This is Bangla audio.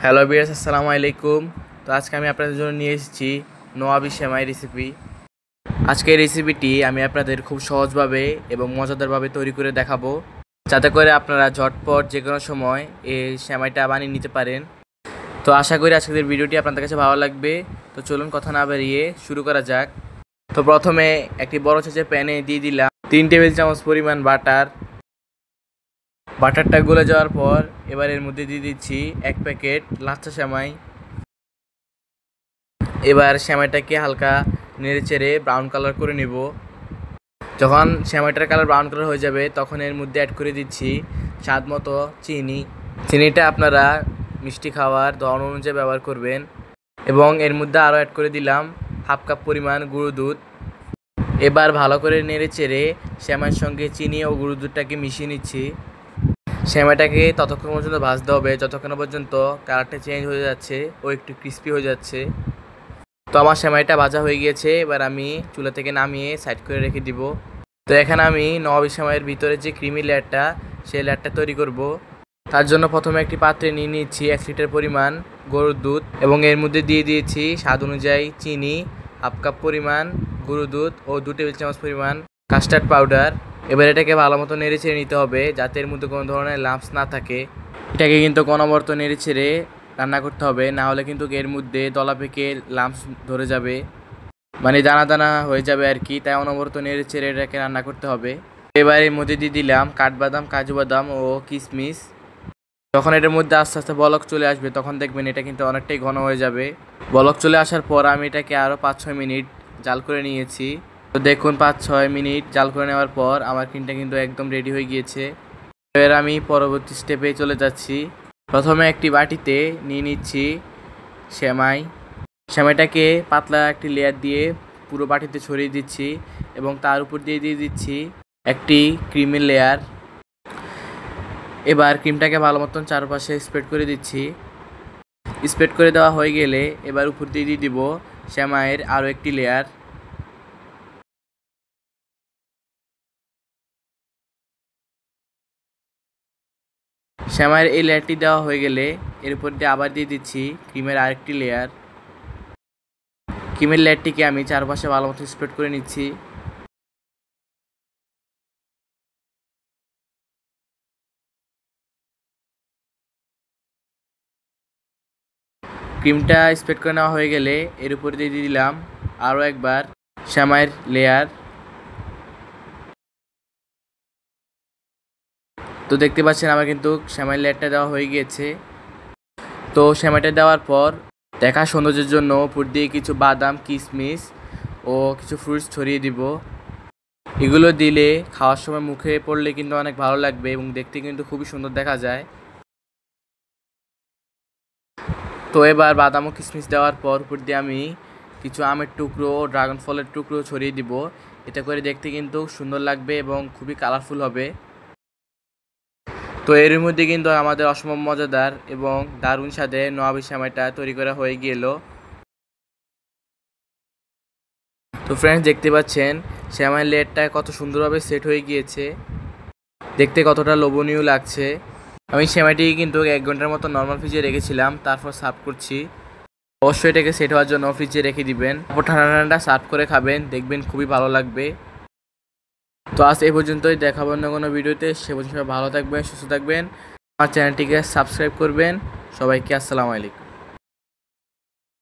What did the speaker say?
হ্যালো বিয়ার্স, আসসালামু আলাইকুম। তো আজকে আমি আপনাদের জন্য নিয়ে এসেছি নোয়াবি সেমাই রেসিপি। আজকে এই রেসিপিটি আমি আপনাদের খুব সহজভাবে এবং মজাদারভাবে তৈরি করে দেখাবো, যাতে করে আপনারা ঝটপট যে কোনো সময় এই সেমাইটা বানিয়ে নিতে পারেন। তো আশা করি আজকের ভিডিওটি আপনাদের কাছে ভালো লাগবে। তো চলুন কথা না বেরিয়ে শুরু করা যাক। তো প্রথমে একটি বড় সাইজের প্যানে দিয়ে দিলাম 3 টেবিল চামচ পরিমাণ বাটার। বাটারটা গলে যাওয়ার পর এবার এর মধ্যে দিয়ে দিচ্ছি 1 প্যাকেট লাচ্ছা সেমাই। এবার সেমাইটাকে হালকা নেড়েচেড়ে ব্রাউন কালার করে নেব। যখন সেমাইটার কালার ব্রাউন কালার হয়ে যাবে তখন এর মধ্যে অ্যাড করে দিচ্ছি স্বাদ মতো চিনি। চিনিটা আপনারা মিষ্টি খাওয়ার ধরন অনুযায়ী ব্যবহার করবেন। এবং এর মধ্যে আরও অ্যাড করে দিলাম হাফ কাপ পরিমাণ গুঁড়ো দুধ। এবার ভালো করে নেড়েচেড়ে সেমাইয়ের সঙ্গে চিনি ও গুঁড়ো দুধটাকে মিশিয়ে নিচ্ছি। সেমাইটাকে ততক্ষণ পর্যন্ত ভাজতে হবে যতক্ষণ পর্যন্ত কালারটা চেঞ্জ হয়ে যাচ্ছে ও একটু ক্রিস্পি হয়ে যাচ্ছে। তো আমার সেমাইটা ভাজা হয়ে গিয়েছে, এবার আমি চুলা থেকে নামিয়ে সাইড করে রেখে দিব। তো এখানে আমি নবাবী সেমাইয়ের ভিতরে যে ক্রিমি লেয়ারটা, সেই লেয়ারটা তৈরি করব। তার জন্য প্রথমে একটি পাত্রে নিয়ে নিচ্ছি 1 লিটার পরিমাণ গরুর দুধ এবং এর মধ্যে দিয়ে দিয়েছি স্বাদ অনুযায়ী চিনি, হাফ কাপ পরিমাণ গরুর দুধ ও 2 টেবিল চামচ পরিমাণ কাস্টার্ড পাউডার। এবার এটাকে ভালো মতো নেড়ে ছেড়ে নিতে হবে যাতে এর মধ্যে কোনো ধরনের লাম্পস না থাকে। এটাকে কিন্তু অনবরত নেড়ে ছেড়ে রান্না করতে হবে, না হলে কিন্তু এর মধ্যে দলা পেকে লাম্পস ধরে যাবে, মানে দানা দানা হয়ে যাবে আর কি। তাই অনবরত নেড়ে ছেড়ে এটাকে রান্না করতে হবে। এবার এর মধ্যে দিয়ে দিলাম কাঠবাদাম, কাজু বাদাম ও কিশমিশ। যখন এটার মধ্যে আস্তে আস্তে বলক চলে আসবে তখন দেখবেন এটা কিন্তু অনেকটাই ঘন হয়ে যাবে। বলক চলে আসার পর আমি এটাকে আরও 5-6 মিনিট জাল করে নিয়েছি। তো দেখুন 5-6 মিনিট জাল করে নেওয়ার পর আমার ক্রিমটা কিন্তু একদম রেডি হয়ে গিয়েছে। এবার আমি পরবর্তী স্টেপে চলে যাচ্ছি। প্রথমে একটি বাটিতে নিয়ে নিচ্ছি সেমাইটাকে পাতলা একটি লেয়ার দিয়ে পুরো বাটিতে ছড়িয়ে দিচ্ছি এবং তার উপর দিয়ে দিচ্ছি একটি ক্রিমের লেয়ার। এবার ক্রিমটাকে ভালো মতন চারপাশে স্প্রেড করে দিচ্ছি। স্প্রেড করে দেওয়া হয়ে গেলে এবার উপর দিয়ে দিব সেমাইয়ের আরও একটি লেয়ার। সেমাইয়ের এই লেয়ারটি দেওয়া হয়ে গেলে এর উপর দিয়ে আবার দিয়ে দিচ্ছি ক্রিমের আরেকটি লেয়ার। ক্রিমের লেয়ারটিকে আমি চারপাশে ভালো মতো স্প্রেড করে নিচ্ছি। ক্রিমটা স্প্রেড করে নেওয়া হয়ে গেলে এর উপর দিয়ে দিলাম আরও একবার সেমাইয়ের লেয়ার। তো দেখতে পাচ্ছেন আমার কিন্তু সেমাইয়ের লেয়ারটা দেওয়া হয়ে গিয়েছে। তো সেমাইটা দেওয়ার পর দেখা সৌন্দর্যের জন্য উপর দিয়ে কিছু বাদাম, কিশমিশ ও কিছু ফ্রুটস ছড়িয়ে দিব। এগুলো দিলে খাওয়ার সময় মুখে পড়লে কিন্তু অনেক ভালো লাগবে এবং দেখতে কিন্তু খুবই সুন্দর দেখা যায়। তো এবার বাদাম ও কিশমিশ দেওয়ার পর উপর দিয়ে আমি কিছু আমের টুকরো ও ড্রাগন ফলের টুকরো ছড়িয়ে দিব। এটা করে দেখতে কিন্তু সুন্দর লাগবে এবং খুবই কালারফুল হবে। তো এর মধ্যে কিন্তু আমাদের অসম্ভব মজাদার এবং দারুণ স্বাদের নোয়াবী সেমাইটা তৈরি করা হয়ে গেল। তো ফ্রেন্ডস, দেখতে পাচ্ছেন সেমাইয়ের লেয়ারটা কত সুন্দরভাবে সেট হয়ে গিয়েছে, দেখতে কতটা লোভনীয় লাগছে। আমি সেমাইটি কিন্তু 1 ঘন্টার মতো নর্মাল ফ্রিজে রেখেছিলাম, তারপর সার্ভ করছি। অবশ্যই এটাকে সেট হওয়ার জন্য ফ্রিজে রেখে দিবেন, তারপর ঠান্ডা ঠান্ডা সার্ভ করে খাবেন, দেখবেন খুবই ভালো লাগবে। তো আজ এই পর্যন্তই, দেখাবো অন্য কোনো ভিডিওতে। সে পর্যন্ত ভালো থাকবেন, সুস্থ থাকবেন, আমার চ্যানেলটিকে সাবস্ক্রাইব করবেন। সবাইকে আসসালামু আলাইকুম।